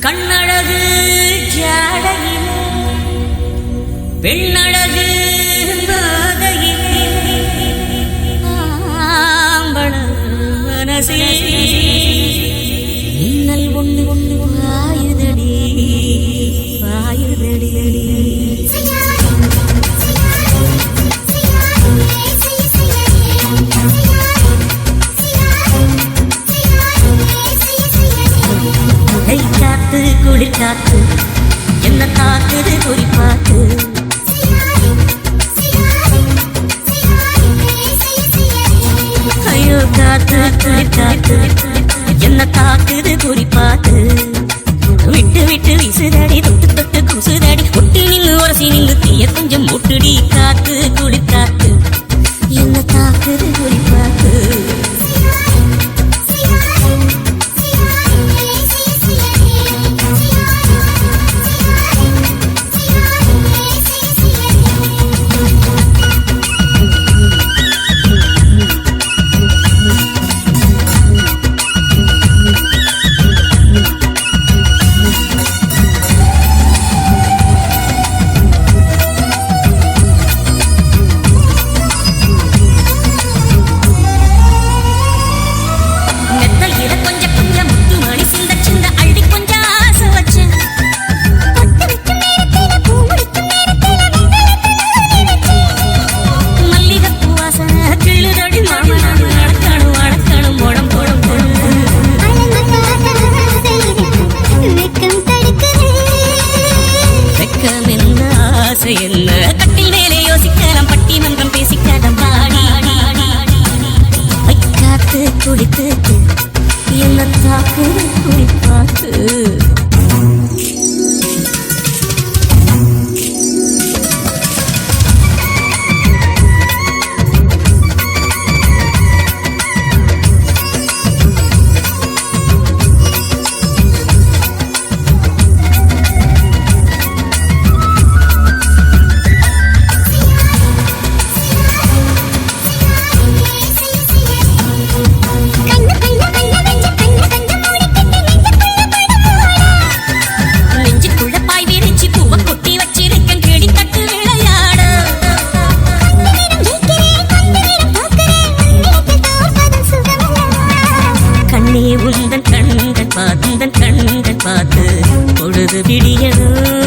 கண்ணழகு ஜாடையிலே பெண்ணழகு நாகையிலே ஆம்பள மனசிலே இன்னல் ஒன்று ஒன்று வாயுதடி வாயுதடி காத்து குளிர் காத்து என்ன காத்துது குறிப்பாத்து ஐயோ காத்து குளிர் காத்து என்ன காக்குது குறிப்பாத்து விட்டு விட்டு விசுதடி தொட்டு தொட்டு குசுதடி ஒட்டி நின்று உரசி நின்று தீய கொஞ்சம் ஒட்டுடி காத்து குளிர் காத்து என்ன காக்குது குறிப்பாத்து என்ன கட்டில் மேலே யோசிக்கலாம் பட்டிமன்றம் பேசிக்கலாம் பாடி காத்து குடித்து என்ன தாக்கு குறிப்பாத்து உந்தன் கண்கள் பார்த்து பொழுது விடியதோ